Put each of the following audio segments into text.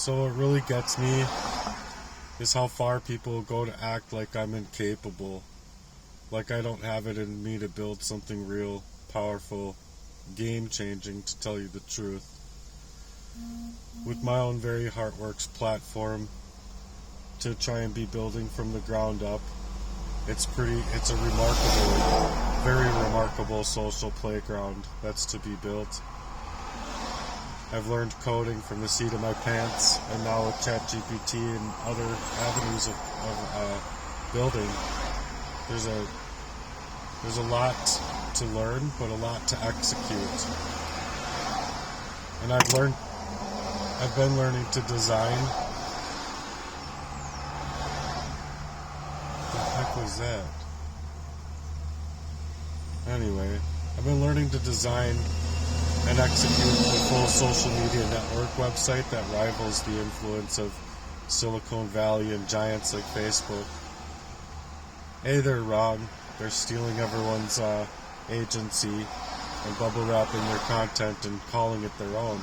So what really gets me is how far people go to act like I'm incapable, like I don't have it in me to build something real, powerful, game-changing, to tell you the truth. With my own very Heartworks platform to try and be building from the ground up, it's a remarkable, very remarkable social playground that's to be built. I've learned coding from the seat of my pants, and now with ChatGPT and other avenues of building, there's a lot to learn, but a lot to execute. And I've been learning to design. What the heck was that? Anyway, I've been learning to design and execute a full social media network website that rivals the influence of Silicon Valley and giants like Facebook. They're wrong. They're stealing everyone's agency and bubble wrapping their content and calling it their own.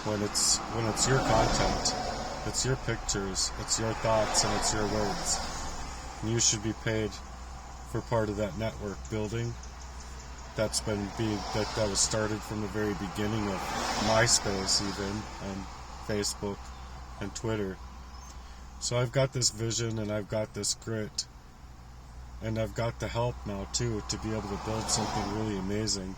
When it's your content, it's your pictures, it's your thoughts, and it's your words. And you should be paid for part of that network building that was started from the very beginning of MySpace even, and Facebook and Twitter. So I've got this vision and I've got this grit, and I've got the help now too to be able to build something really amazing.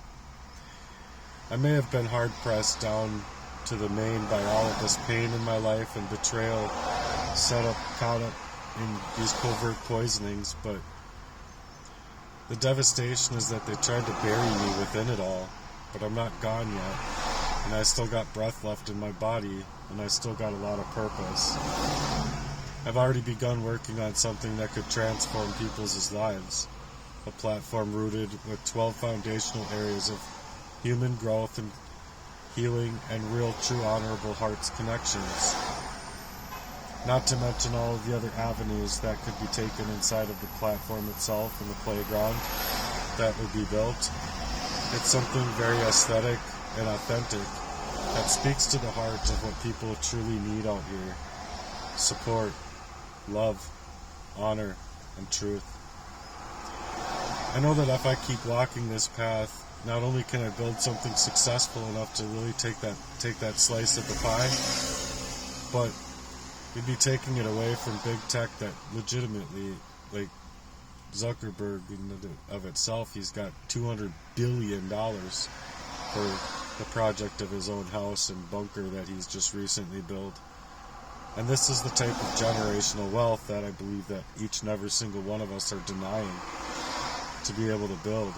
I may have been hard pressed down to the main by all of this pain in my life and betrayal, caught up in these covert poisonings, but the devastation is that they tried to bury me within it all, but I'm not gone yet, and I still got breath left in my body, and I still got a lot of purpose. I've already begun working on something that could transform people's lives, a platform rooted with 12 foundational areas of human growth and healing and real, true, honorable hearts connections. Not to mention all of the other avenues that could be taken inside of the platform itself and the playground that would be built. It's something very aesthetic and authentic that speaks to the heart of what people truly need out here. Support, love, honor, and truth. I know that if I keep walking this path, not only can I build something successful enough to really take that slice of the pie, but we'd be taking it away from big tech that legitimately, like Zuckerberg in of itself, he's got $200 billion for the project of his own house and bunker that he's just recently built. And this is the type of generational wealth that I believe that each and every single one of us are denying to be able to build.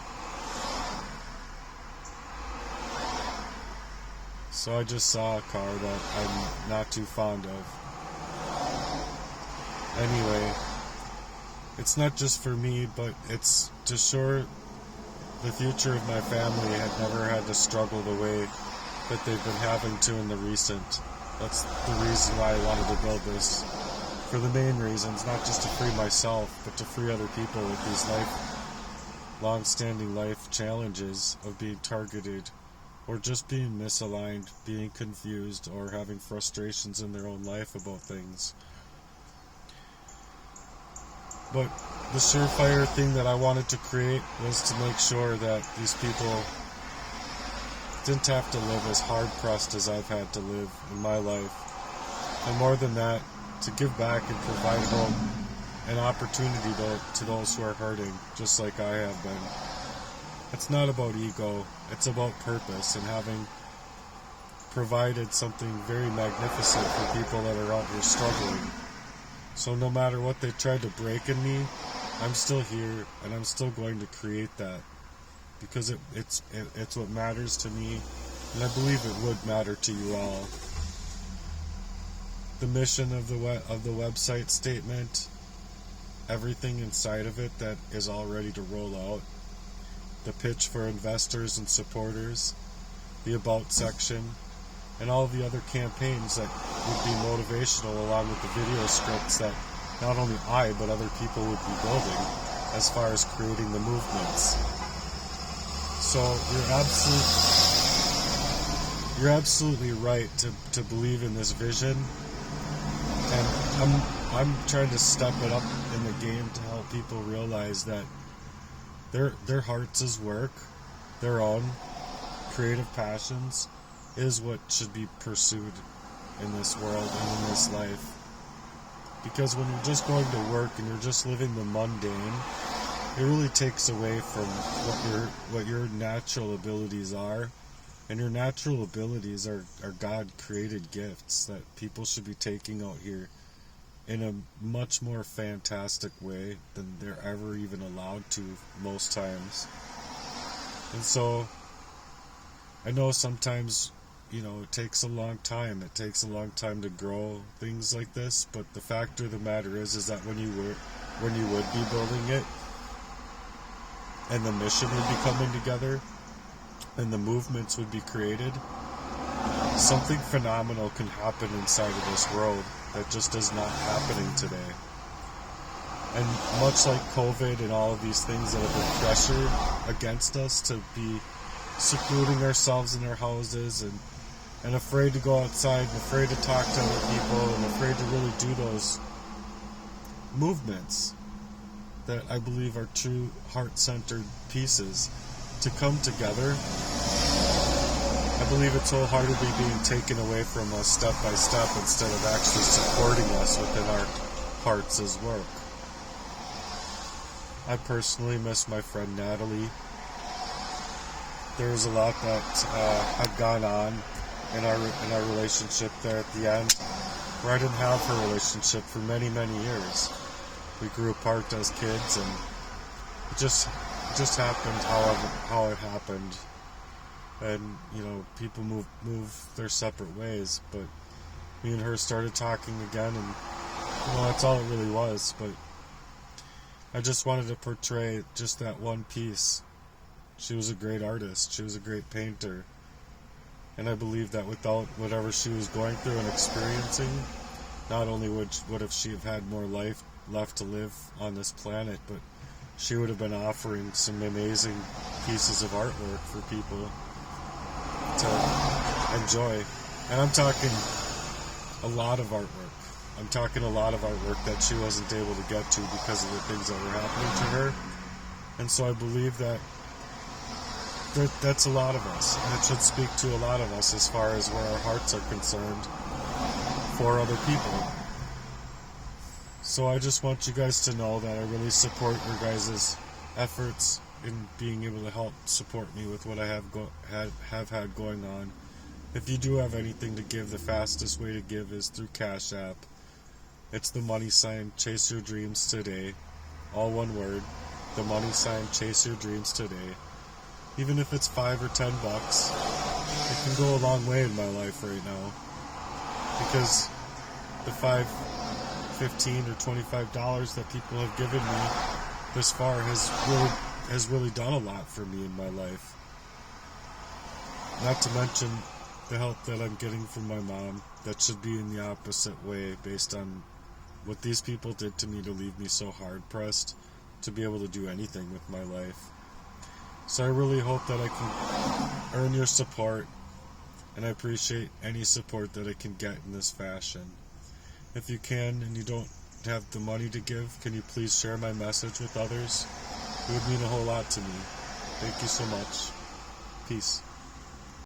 So I just saw a car that I'm not too fond of. Anyway, it's not just for me, but it's to ensure the future of my family had never had to struggle the way that they've been having to in the recent. That's the reason why I wanted to build this. For the main reasons, not just to free myself, but to free other people with these long-standing life challenges of being targeted, or just being misaligned, being confused, or having frustrations in their own life about things. But the surefire thing that I wanted to create was to make sure that these people didn't have to live as hard-pressed as I've had to live in my life. And more than that, to give back and provide hope and opportunity to those who are hurting, just like I have been. It's not about ego, it's about purpose and having provided something very magnificent for people that are out here struggling. So no matter what they tried to break in me, I'm still here and I'm still going to create that. Because it's what matters to me, and I believe it would matter to you all. The mission of the website statement, everything inside of it that is all ready to roll out, the pitch for investors and supporters, the about section, and all of the other campaigns that would be motivational along with the video scripts that not only I but other people would be building as far as creating the movements. So you're absolutely right to believe in this vision And I'm trying to step it up in the game to help people realize that their hearts' work, their own creative passions, is what should be pursued in this world and in this life. Because when you're just going to work and you're just living the mundane, it really takes away from what your natural abilities are. And your natural abilities are God-created gifts that people should be taking out here in a much more fantastic way than they're ever even allowed to most times. And so, I know sometimes, it takes a long time. It takes a long time to grow things like this, but the fact of the matter is that when you would be building it, and the mission would be coming together, and the movements would be created, something phenomenal can happen inside of this world that just is not happening today. And much like COVID and all of these things that have been pressured against us to be secluding ourselves in our houses and afraid to go outside and afraid to talk to other people and afraid to really do those movements that I believe are true heart-centered pieces to come together, I believe it's wholeheartedly being taken away from us step by step instead of actually supporting us within our hearts' work. I personally miss my friend Natalie. There was a lot that had gone on in our relationship there at the end, where I didn't have her relationship for many, many years. We grew apart as kids, and it just happened how it happened. And people move their separate ways, but me and her started talking again, and that's all it really was. But I just wanted to portray just that one piece. She was a great artist. She was a great painter. And I believe that without whatever she was going through and experiencing, not only would have she have had more life left to live on this planet, but she would have been offering some amazing pieces of artwork for people to enjoy. And I'm talking a lot of artwork. I'm talking a lot of artwork that she wasn't able to get to because of the things that were happening to her. And so I believe that that's a lot of us, and it should speak to a lot of us as far as where our hearts are concerned for other people. So I just want you guys to know that I really support your guys' efforts in being able to help support me with what I have had going on. If you do have anything to give, the fastest way to give is through Cash App. It's the money sign Chase Your Dreams Today. All one word. The money sign Chase Your Dreams Today. Even if it's $5 or $10, it can go a long way in my life right now. Because the $5, $15, or $25 that people have given me this far has really done a lot for me in my life. Not to mention the help that I'm getting from my mom. That should be in the opposite way based on what these people did to me to leave me so hard-pressed to be able to do anything with my life. So I really hope that I can earn your support, and I appreciate any support that I can get in this fashion. If you can and you don't have the money to give, can you please share my message with others? It would mean a whole lot to me. Thank you so much. Peace.